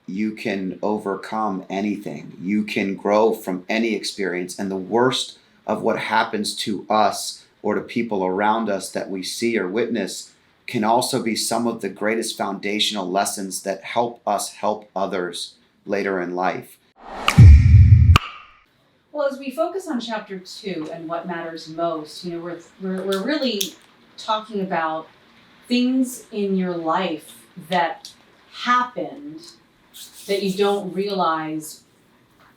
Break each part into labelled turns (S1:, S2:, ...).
S1: you can overcome anything. You can grow from any experience. And the worst of what happens to us or to people around us that we see or witness can also be some of the greatest foundational lessons that help us help others later in life.
S2: Well, as we focus on chapter 2 and what matters most, we're really talking about things in your life that happened that you don't realize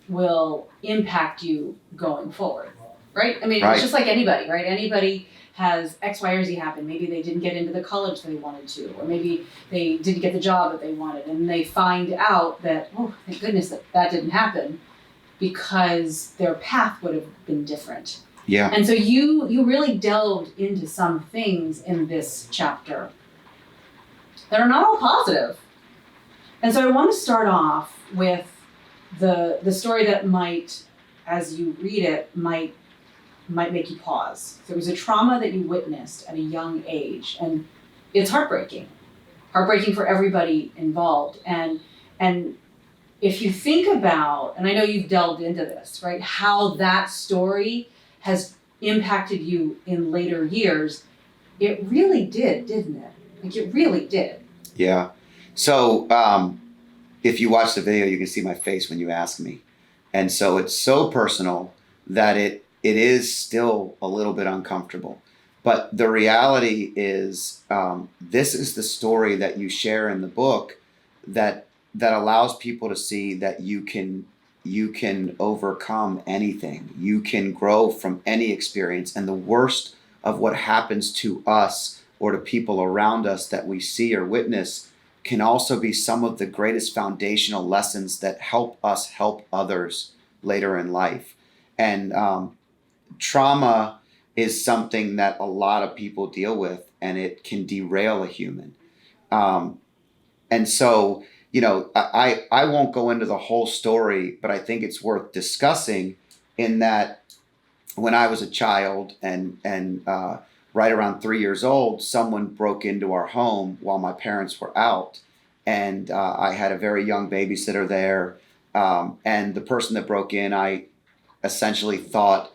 S2: will impact you going forward, right? I mean,
S1: Right.
S2: It's just like anybody, right? Anybody has X, Y, or Z happen. Maybe they didn't get into the college they wanted to, or maybe they didn't get the job that they wanted, and they find out that, oh, thank goodness that didn't happen, because their path would have been different.
S1: Yeah.
S2: And so you really delved into some things in this chapter that are not all positive. And so I want to start off with the story that might, as you read it, might make you pause. There was a trauma that you witnessed at a young age, and it's heartbreaking for everybody involved. And if you think about, and I know you've delved into this, right, how that story has impacted you in later years, it really did, didn't it? Like, it really did.
S1: Yeah. So if you watch the video, you can see my face when you ask me. And so it's so personal that it is still a little bit uncomfortable. But the reality is, this is the story that you share in the book that allows people to see that you can overcome anything. You can grow from any experience. And the worst of what happens to us or to people around us that we see or witness can also be some of the greatest foundational lessons that help us help others later in life. And trauma is something that a lot of people deal with, and it can derail a human. And so, I won't go into the whole story, but I think it's worth discussing in that when I was a child and right around 3 years old, someone broke into our home while my parents were out. And I had a very young babysitter there. And the person that broke in, I essentially thought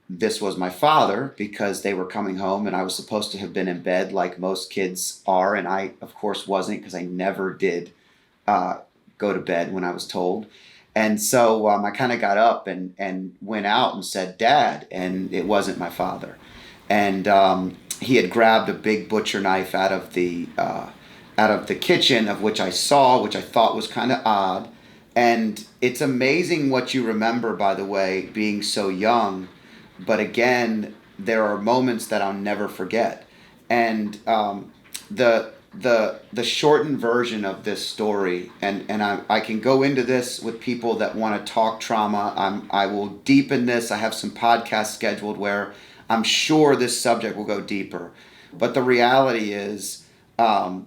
S1: this was my father because they were coming home and I was supposed to have been in bed like most kids are. And I, of course, wasn't, because I never did go to bed when I was told. And so I kind of got up and went out and said, "Dad," and it wasn't my father. And he had grabbed a big butcher knife out of the kitchen, of which I saw, which I thought was kind of odd. And it's amazing what you remember, by the way, being so young. But again, there are moments that I'll never forget. And the shortened version of this story, and I can go into this with people that want to talk trauma. I will deepen this. I have some podcasts scheduled where I'm sure this subject will go deeper. But the reality is, I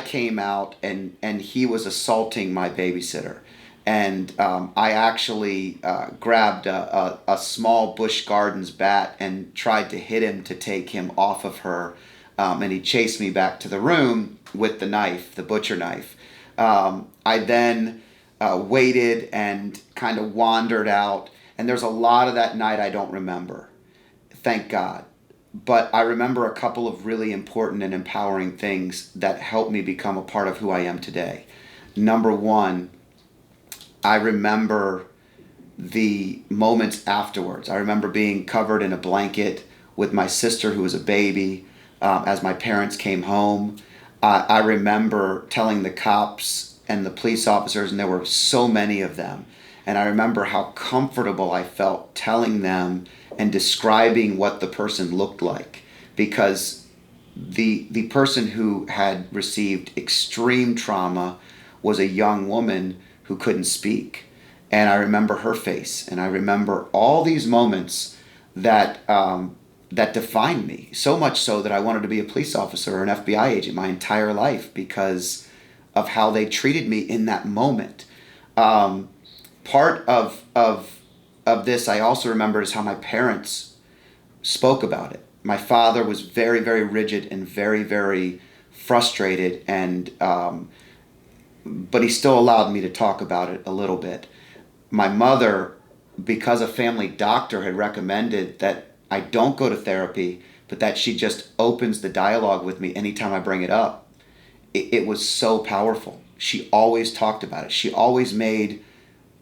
S1: came out and he was assaulting my babysitter. And I actually grabbed a small Busch Gardens bat and tried to hit him to take him off of her. And he chased me back to the room with the knife, the butcher knife. I then waited and kind of wandered out. And there's a lot of that night I don't remember. Thank God. But I remember a couple of really important and empowering things that helped me become a part of who I am today. Number one, I remember the moments afterwards. I remember being covered in a blanket with my sister, who was a baby, as my parents came home. I remember telling the cops and the police officers, and there were so many of them. And I remember how comfortable I felt telling them and describing what the person looked like, because the person who had received extreme trauma was a young woman who couldn't speak. And I remember her face, and I remember all these moments that defined me, so much so that I wanted to be a police officer or an FBI agent my entire life because of how they treated me in that moment. Part of this I also remember is how my parents spoke about it. My father was very, very rigid and very, very frustrated, and but he still allowed me to talk about it a little bit. My mother, because a family doctor had recommended that I don't go to therapy, but that she just opens the dialogue with me anytime I bring it up, it was so powerful. She always talked about it. She always made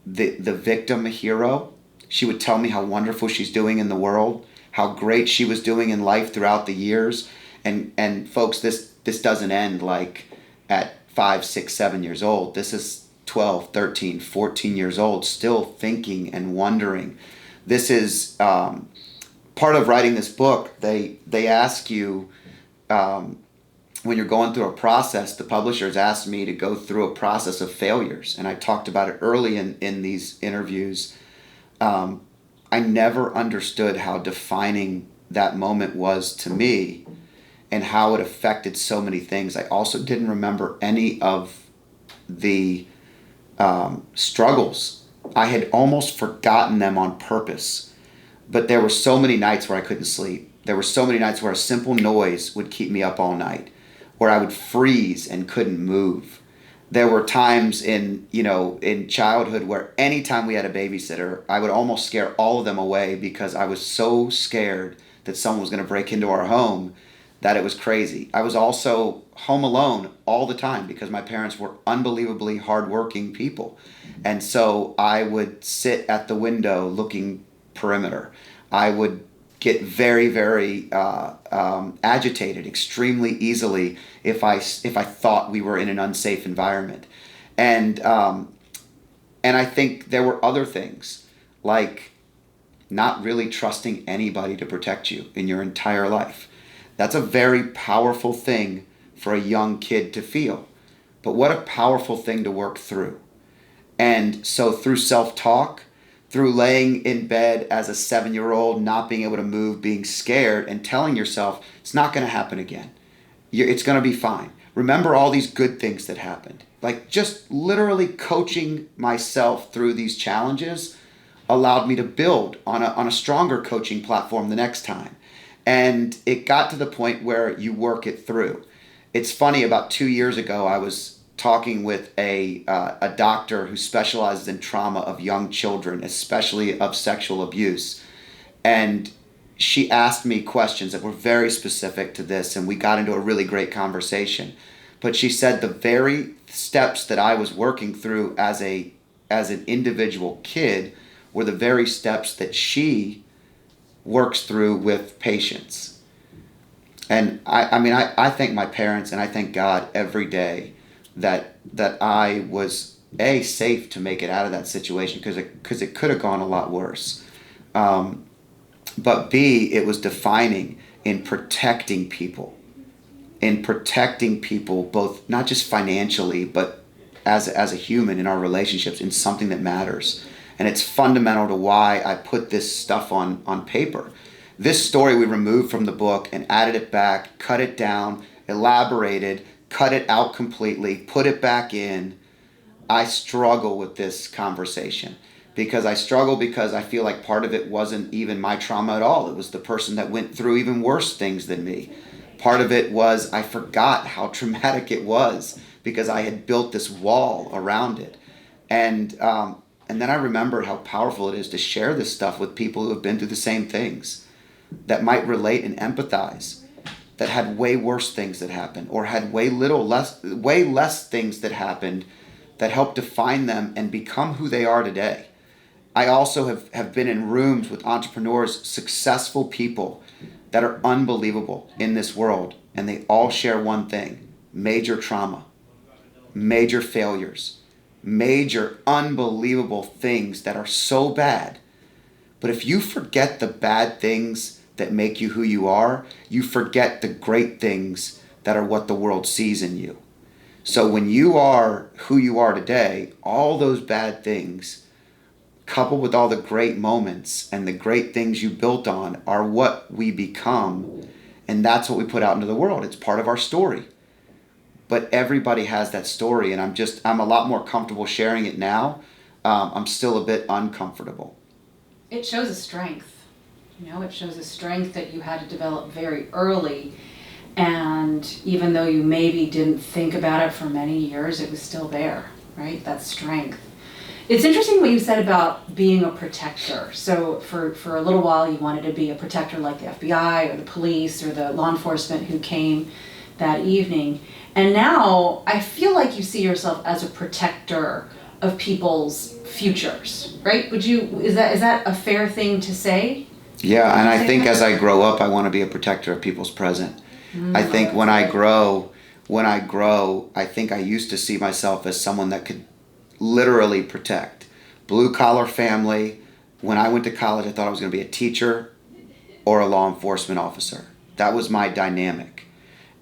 S1: the victim a hero. She would tell me how wonderful she's doing in the world, how great she was doing in life throughout the years. And folks, this doesn't end like at 5, 6, 7 years old. This is 12, 13, 14 years old, still thinking and wondering. This is part of writing this book. They ask you, when you're going through a process, the publishers asked me to go through a process of failures. And I talked about it early in these interviews. I never understood how defining that moment was to me and how it affected so many things. I also didn't remember any of the struggles. I had almost forgotten them on purpose. But there were so many nights where I couldn't sleep. There were so many nights where a simple noise would keep me up all night, where I would freeze and couldn't move. There were times in childhood where anytime we had a babysitter, I would almost scare all of them away because I was so scared that someone was going to break into our home that it was crazy. I was also home alone all the time because my parents were unbelievably hardworking people. And so I would sit at the window looking perimeter. I would get very, very agitated extremely easily if I thought we were in an unsafe environment. And I think there were other things like not really trusting anybody to protect you in your entire life. That's a very powerful thing for a young kid to feel. But what a powerful thing to work through. And so through self-talk, through laying in bed as a 7-year-old, not being able to move, being scared, and telling yourself, it's not going to happen again. It's going to be fine. Remember all these good things that happened. Like just literally coaching myself through these challenges allowed me to build on a stronger coaching platform the next time. And it got to the point where you work it through. It's funny, about 2 years ago, I was talking with a doctor who specializes in trauma of young children, especially of sexual abuse. And she asked me questions that were very specific to this, and we got into a really great conversation. But she said the very steps that I was working through as an individual kid were the very steps that she works through with patients. And I thank my parents and I thank God every day that I was safe to make it out of that situation, because it could have gone a lot worse. But B, it was defining in protecting people, both not just financially, but as a human in our relationships, in something that matters. And it's fundamental to why I put this stuff on paper. This story we removed from the book and added it back, cut it down, elaborated, cut it out completely, put it back in. I struggle with this conversation because I feel like part of it wasn't even my trauma at all. It was the person that went through even worse things than me. Part of it was I forgot how traumatic it was because I had built this wall around it. And then I remembered how powerful it is to share this stuff with people who have been through the same things, that might relate and empathize, that had way worse things that happened, or had way less things that happened that helped define them and become who they are today. I also have been in rooms with entrepreneurs, successful people that are unbelievable in this world, and they all share one thing: major trauma, major failures, major unbelievable things that are so bad. But if you forget the bad things that make you who you are, you forget the great things that are what the world sees in you. So when you are who you are today, all those bad things, coupled with all the great moments and the great things you built on, are what we become. And that's what we put out into the world. It's part of our story. But everybody has that story, and I'm a lot more comfortable sharing it now. I'm still a bit uncomfortable.
S2: It shows a strength. It shows a strength that you had to develop very early. And even though you maybe didn't think about it for many years, it was still there, right? That strength. It's interesting what you said about being a protector. So for a little while you wanted to be a protector like the FBI or the police or the law enforcement who came that evening. And now I feel like you see yourself as a protector of people's futures, right? Is that a fair thing to say?
S1: Yeah, and I think
S2: that?
S1: as I grow up, I want to be a protector of people's present. I think when I grow, I think I used to see myself as someone that could literally protect. Blue collar family. When I went to college, I thought I was going to be a teacher or a law enforcement officer. That was my dynamic.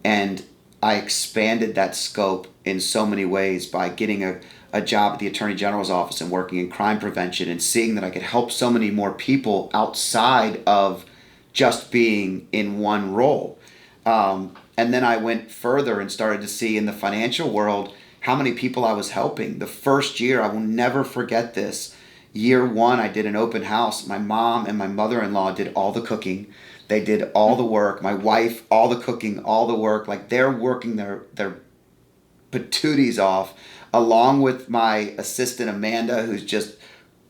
S1: And I expanded that scope in so many ways by getting a job at the Attorney General's office and working in crime prevention and seeing that I could help so many more people outside of just being in one role. And then I went further and started to see in the financial world how many people I was helping. The first year, I will never forget this. Year one, I did an open house. My mom and my mother-in-law did all the cooking. They did all the work. My wife, all the cooking, all the work. Like they're working their patooties off, along with my assistant Amanda, who's just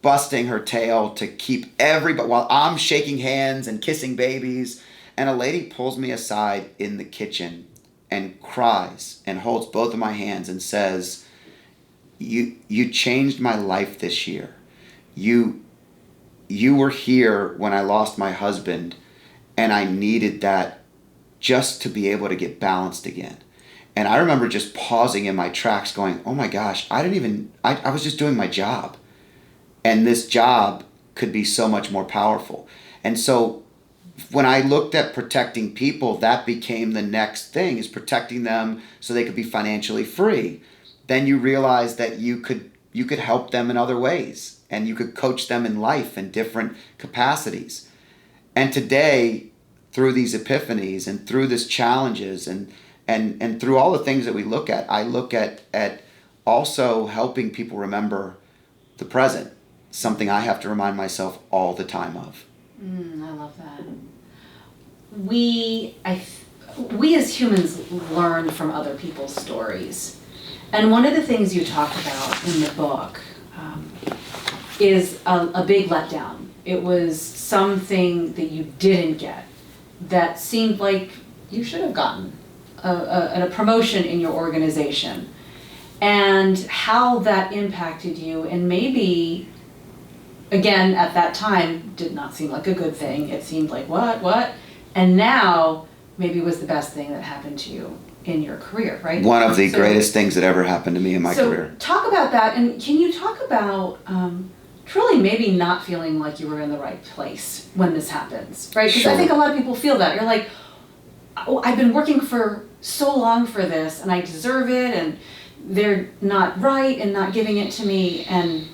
S1: busting her tail to keep everybody, while I'm shaking hands and kissing babies. And a lady pulls me aside in the kitchen and cries and holds both of my hands and says, you changed my life this year. You were here when I lost my husband, and I needed that just to be able to get balanced again. And I remember just pausing in my tracks going, oh my gosh, I was just doing my job. And this job could be so much more powerful. And so when I looked at protecting people, that became the next thing, is protecting them so they could be financially free. Then you realize that you could help them in other ways, and you could coach them in life in different capacities. And today, through these epiphanies and through these challenges and through all the things that we look at, I look at also helping people remember the present, something I have to remind myself all the time of.
S2: I love that. We as humans learn from other people's stories. And one of the things you talk about in the book is a big letdown. It was something that you didn't get that seemed like you should have gotten, a promotion in your organization, and how that impacted you, and maybe, again, at that time, did not seem like a good thing. It seemed like, what? And now, maybe was the best thing that happened to you in your career, right?
S1: One of the greatest things that ever happened to me in my career.
S2: So talk about that, and can you talk about truly maybe not feeling like you were in the right place when this happens, right? Because
S1: Sure.
S2: I think a lot of people feel that. You're like, oh, I've been working for so long for this, and I deserve it, and they're not right and not giving it to me. And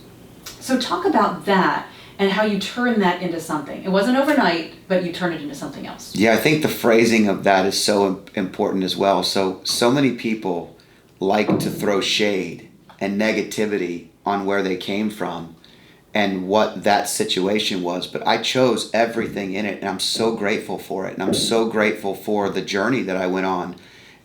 S2: so talk about that and how you turn that into something. It wasn't overnight, but you turn it into something else.
S1: Yeah, I think the phrasing of that is so important as well. So many people like to throw shade and negativity on where they came from and what that situation was. But I chose everything in it, and I'm so grateful for it. And I'm so grateful for the journey that I went on.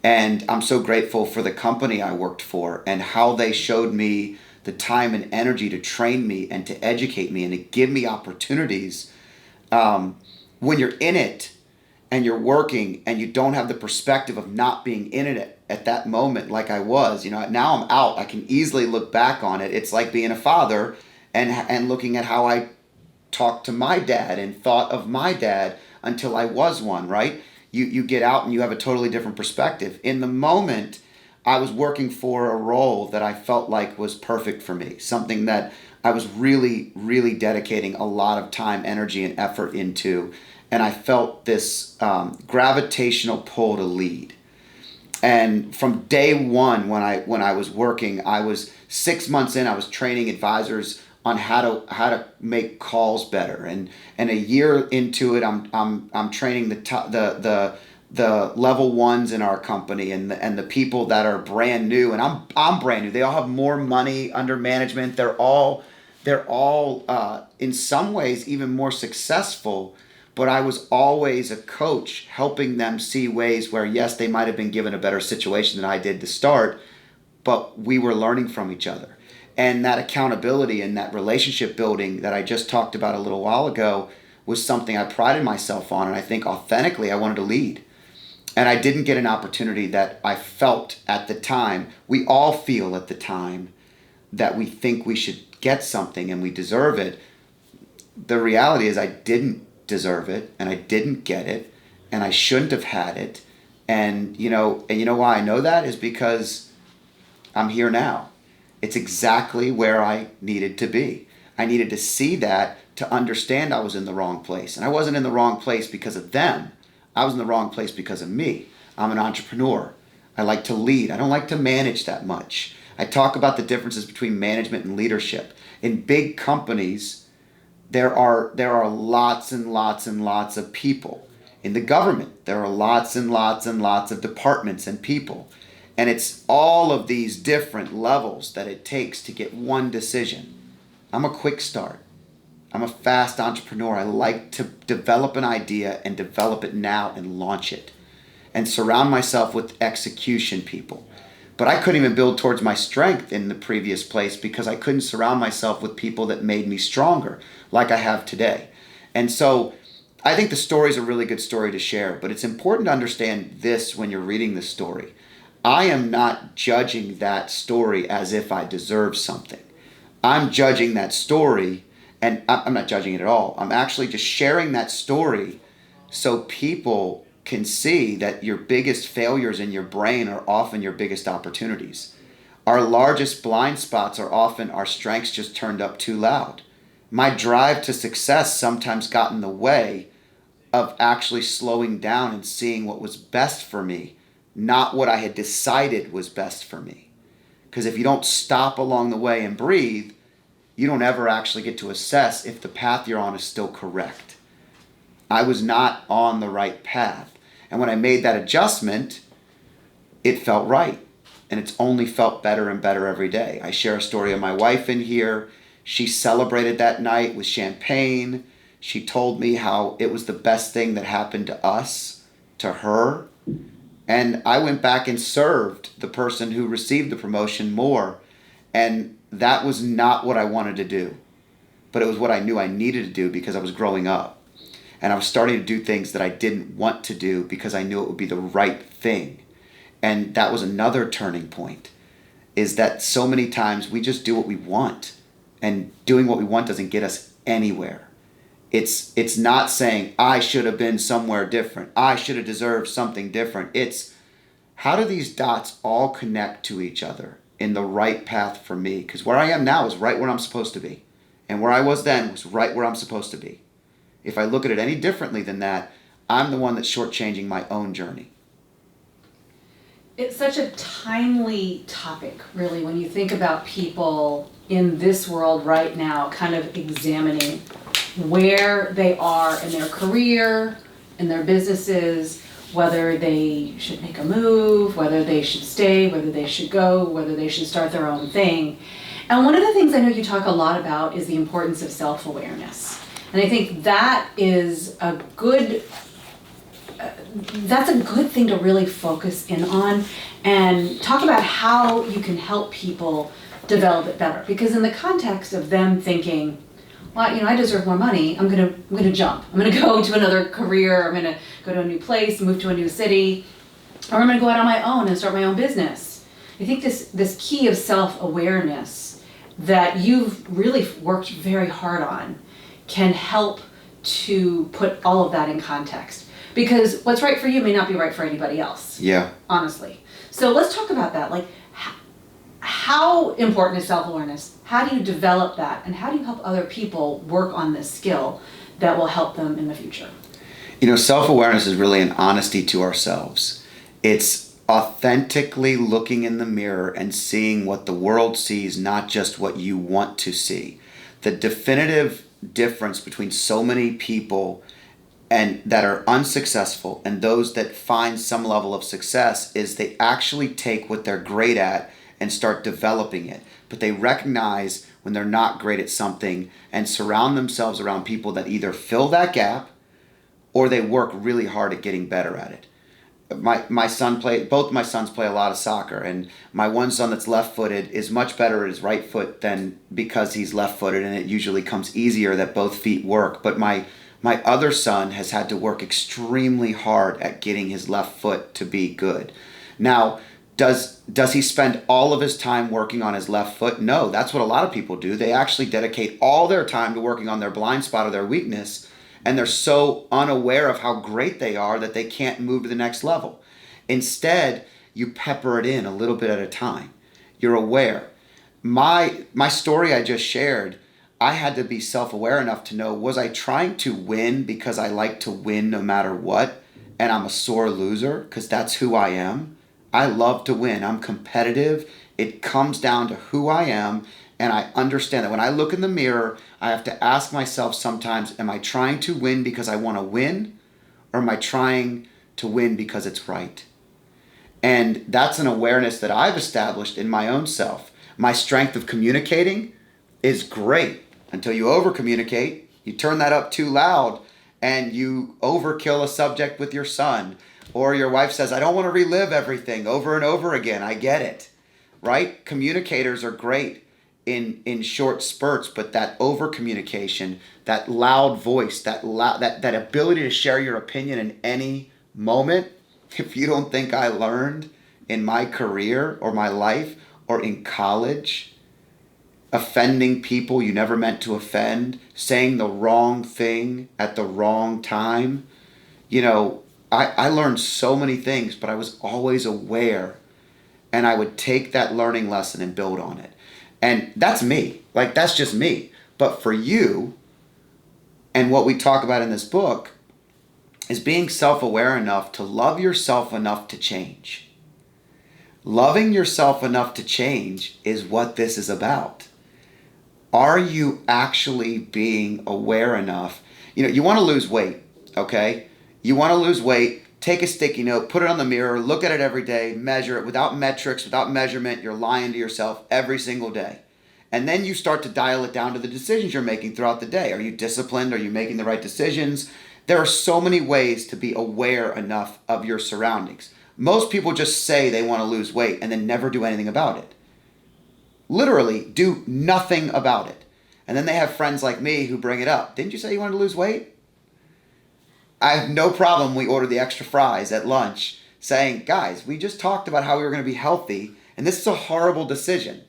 S1: And I'm so grateful for the company I worked for and how they showed me the time and energy to train me and to educate me and to give me opportunities. When you're in it and you're working and you don't have the perspective of not being in it at that moment, like I was, now I'm out. I can easily look back on it. It's like being a father and looking at how I talked to my dad and thought of my dad until I was one, right? You get out and you have a totally different perspective. In the moment, I was working for a role that I felt like was perfect for me, something that I was really, really dedicating a lot of time, energy, and effort into. And I felt this gravitational pull to lead. And from day one, when I was working, I was 6 months in. I was training advisors on how to make calls better, and a year into it, I'm training the level ones in our company and the people that are brand new, and I'm brand new. They all have more money under management. They're all in some ways even more successful. but I was always a coach helping them see ways where, yes, they might have been given a better situation than I did to start, but we were learning from each other. And that accountability and that relationship building that I just talked about a little while ago was something I prided myself on. And I think authentically I wanted to lead. And I didn't get an opportunity that I felt at the time. We all feel at the time that we think we should get something and we deserve it. The reality is I didn't deserve it and I didn't get it and I shouldn't have had it. And you know why I know that is because I'm here now. It's exactly where I needed to be. I needed to see that to understand I was in the wrong place. And I wasn't in the wrong place because of them. I was in the wrong place because of me. I'm an entrepreneur. I like to lead. I don't like to manage that much. I talk about the differences between management and leadership. In big companies, there are lots and lots and lots of people. In the government, there are lots and lots and lots of departments and people. And it's all of these different levels that it takes to get one decision. I'm a quick start. I'm a fast entrepreneur. I like to develop an idea and develop it now and launch it. And surround myself with execution people. But I couldn't even build towards my strength in the previous place because I couldn't surround myself with people that made me stronger like I have today. And so I think the story is a really good story to share, but it's important to understand this when you're reading the story. I am not judging that story as if I deserve something. I'm judging that story, and I'm not judging it at all. I'm actually just sharing that story so people can see that your biggest failures in your brain are often your biggest opportunities. Our largest blind spots are often our strengths just turned up too loud. My drive to success sometimes got in the way of actually slowing down and seeing what was best for me, not what I had decided was best for me. Because if you don't stop along the way and breathe, you don't ever actually get to assess if the path you're on is still correct. I was not on the right path. And when I made that adjustment, it felt right. And it's only felt better and better every day. I share a story of my wife in here. She celebrated that night with champagne. She told me how it was the best thing that happened to us, to her. And I went back and served the person who received the promotion more. And that was not what I wanted to do. But it was what I knew I needed to do because I was growing up. And I was starting to do things that I didn't want to do because I knew it would be the right thing. And that was another turning point, is that so many times we just do what we want. And doing what we want doesn't get us anywhere. It's not saying, I should have been somewhere different. I should have deserved something different. It's, how do these dots all connect to each other in the right path for me? Because where I am now is right where I'm supposed to be. And where I was then was right where I'm supposed to be. If I look at it any differently than that, I'm the one that's shortchanging my own journey.
S2: It's such a timely topic, really, when you think about people in this world right now kind of examining where they are in their career, in their businesses, whether they should make a move, whether they should stay, whether they should go, whether they should start their own thing. And one of the things I know you talk a lot about is the importance of self-awareness. And I think that is a good, that's a good thing to really focus in on and talk about how you can help people develop it better. Because in the context of them thinking, well, I deserve more money, I'm gonna jump. I'm gonna go to another career, I'm gonna go to a new place, move to a new city, or I'm gonna go out on my own and start my own business. I think this key of self-awareness that you've really worked very hard on can help to put all of that in context. Because what's right for you may not be right for anybody else.
S1: Yeah.
S2: Honestly. So let's talk about that. Like, how important is self-awareness? How do you develop that? And how do you help other people work on this skill that will help them in the future?
S1: Self-awareness is really an honesty to ourselves. It's authentically looking in the mirror and seeing what the world sees, not just what you want to see. The definitive difference between so many people and that are unsuccessful and those that find some level of success is they actually take what they're great at and start developing it. But they recognize when they're not great at something and surround themselves around people that either fill that gap or they work really hard at getting better at it. Both my sons play a lot of soccer, and my one son that's left-footed is much better at his right foot than because he's left-footed, and it usually comes easier that both feet work. But my other son has had to work extremely hard at getting his left foot to be good. Now, does he spend all of his time working on his left foot? No, that's what a lot of people do. They actually dedicate all their time to working on their blind spot or their weakness, and they're so unaware of how great they are that they can't move to the next level. Instead, you pepper it in a little bit at a time. You're aware. My story I just shared, I had to be self-aware enough to know, was I trying to win because I like to win no matter what, and I'm a sore loser because that's who I am? I love to win. I'm competitive. It comes down to who I am, and I understand that when I look in the mirror, I have to ask myself sometimes, am I trying to win because I want to win, or am I trying to win because it's right? And that's an awareness that I've established in my own self. My strength of communicating is great until you over-communicate. You turn that up too loud and you overkill a subject with your son. Or your wife says, I don't want to relive everything over and over again. I get it, right? Communicators are great in short spurts, but that over-communication, that loud voice, that ability to share your opinion in any moment, if you don't think I learned in my career or my life or in college, offending people you never meant to offend, saying the wrong thing at the wrong time, I learned so many things, but I was always aware, and I would take that learning lesson and build on it. And that's me. Like, that's just me. But for you, and what we talk about in this book, is being self-aware enough to love yourself enough to change. Loving yourself enough to change is what this is about. Are you actually being aware enough? You want to lose weight, okay? You want to lose weight, take a sticky note, put it on the mirror, look at it every day, measure it without metrics, without measurement. You're lying to yourself every single day. And then you start to dial it down to the decisions you're making throughout the day. Are you disciplined? Are you making the right decisions? There are so many ways to be aware enough of your surroundings. Most people just say they want to lose weight and then never do anything about it. Literally do nothing about it. And then they have friends like me who bring it up. Didn't you say you wanted to lose weight? I have no problem we order the extra fries at lunch saying, guys, we just talked about how we were going to be healthy, and this is a horrible decision.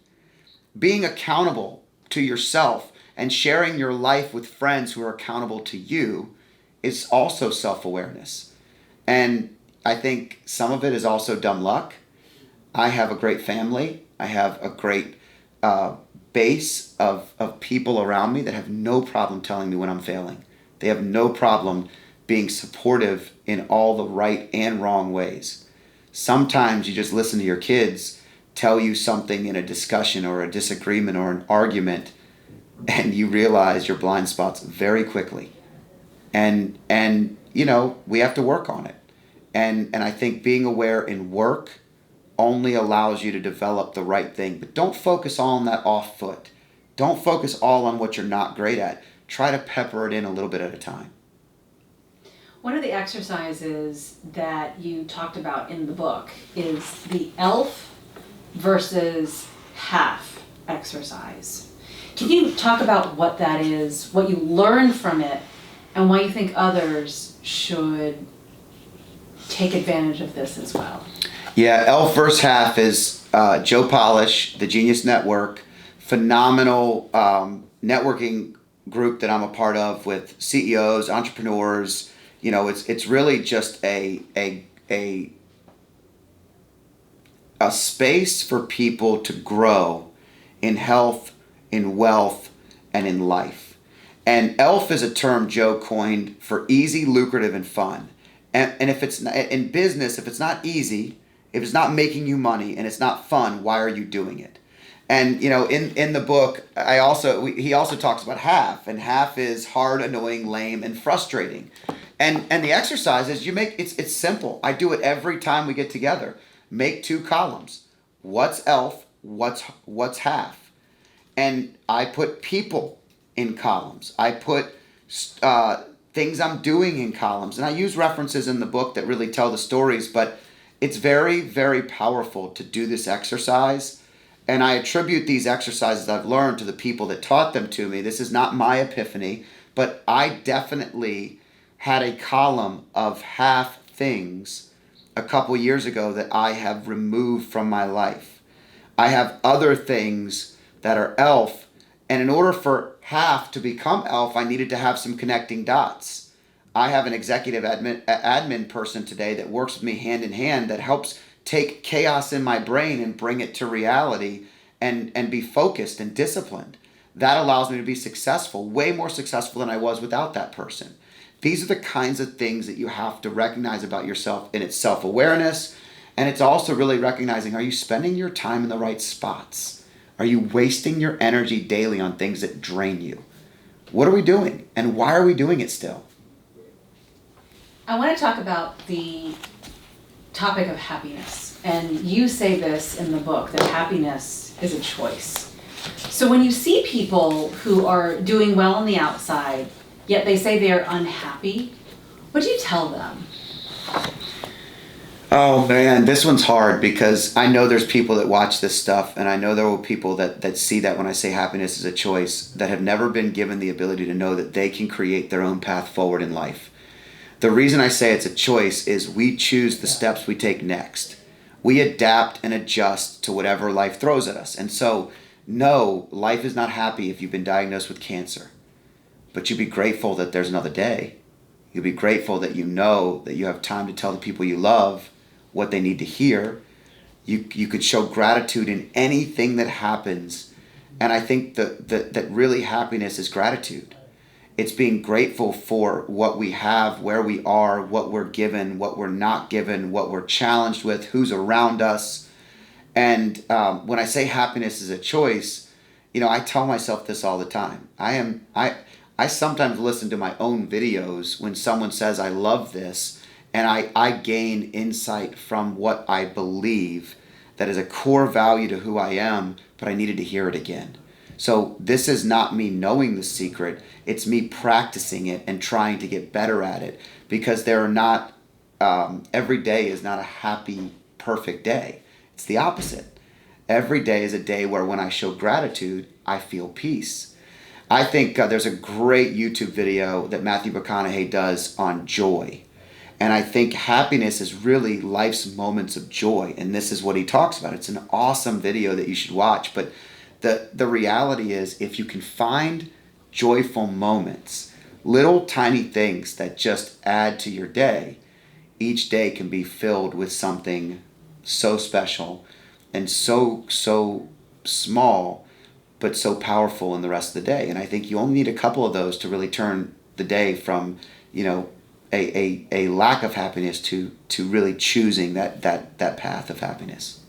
S1: Being accountable to yourself and sharing your life with friends who are accountable to you is also self-awareness. And I think some of it is also dumb luck. I have a great family. I have a great base of people around me that have no problem telling me when I'm failing. They have no problem being supportive in all the right and wrong ways. Sometimes you just listen to your kids tell you something in a discussion or a disagreement or an argument, and you realize your blind spots very quickly. And we have to work on it. And I think being aware in work only allows you to develop the right thing. But don't focus all on that off foot. Don't focus all on what you're not great at. Try to pepper it in a little bit at a time.
S2: One of the exercises that you talked about in the book is the elf versus half exercise. Can you talk about what that is, what you learned from it, and why you think others should take advantage of this as well?
S1: Yeah, elf versus half is Joe Polish, the Genius Network, phenomenal networking group that I'm a part of with CEOs, entrepreneurs. It's really just a space for people to grow in health, in wealth, and in life. And ELF is a term Joe coined for easy, lucrative, and fun. And if it's in business, if it's not easy, if it's not making you money, and it's not fun, why are you doing it? And in the book, he also talks about half, and half is hard, annoying, lame, and frustrating. And the exercise is it's simple. I do it every time we get together. Make 2 columns. What's elf? What's half? And I put people in columns. I put things I'm doing in columns. And I use references in the book that really tell the stories, but it's very, very powerful to do this exercise. And I attribute these exercises I've learned to the people that taught them to me. This is not my epiphany, but I definitely had a column of half things a couple years ago that I have removed from my life. I have other things that are elf, and in order for half to become elf, I needed to have some connecting dots. I have an executive admin person today that works with me hand in hand that helps take chaos in my brain and bring it to reality and be focused and disciplined. That allows me to be successful, way more successful than I was without that person. These are the kinds of things that you have to recognize about yourself, and it's self-awareness, and it's also really recognizing, are you spending your time in the right spots? Are you wasting your energy daily on things that drain you? What are we doing, and why are we doing it still?
S2: I want to talk about the topic of happiness. And you say this in the book, that happiness is a choice. So when you see people who are doing well on the outside, yet they say they are unhappy, what do you tell them?
S1: Oh man, this one's hard because I know there's people that watch this stuff, and I know there will be people that see that when I say happiness is a choice, that have never been given the ability to know that they can create their own path forward in life. The reason I say it's a choice is we choose the steps we take next. We adapt and adjust to whatever life throws at us. And so, no, life is not happy if you've been diagnosed with cancer. But you'd be grateful that there's another day. You'd be grateful that you know that you have time to tell the people you love what they need to hear. You could show gratitude in anything that happens. And I think that really happiness is gratitude. It's being grateful for what we have, where we are, what we're given, what we're not given, what we're challenged with, who's around us. And when I say happiness is a choice, I tell myself this all the time. I sometimes listen to my own videos when someone says I love this, and I gain insight from what I believe that is a core value to who I am, but I needed to hear it again. So this is not me knowing the secret, it's me practicing it and trying to get better at it, because every day is not a happy, perfect day. It's the opposite. Every day is a day where when I show gratitude, I feel peace. I think there's a great YouTube video that Matthew McConaughey does on joy. And I think happiness is really life's moments of joy. And this is what he talks about. It's an awesome video that you should watch. But the reality is, if you can find joyful moments, little tiny things that just add to your day, each day can be filled with something so special and so small, but so powerful in the rest of the day. And I think you only need a couple of those to really turn the day from, a lack of happiness to really choosing that path of happiness.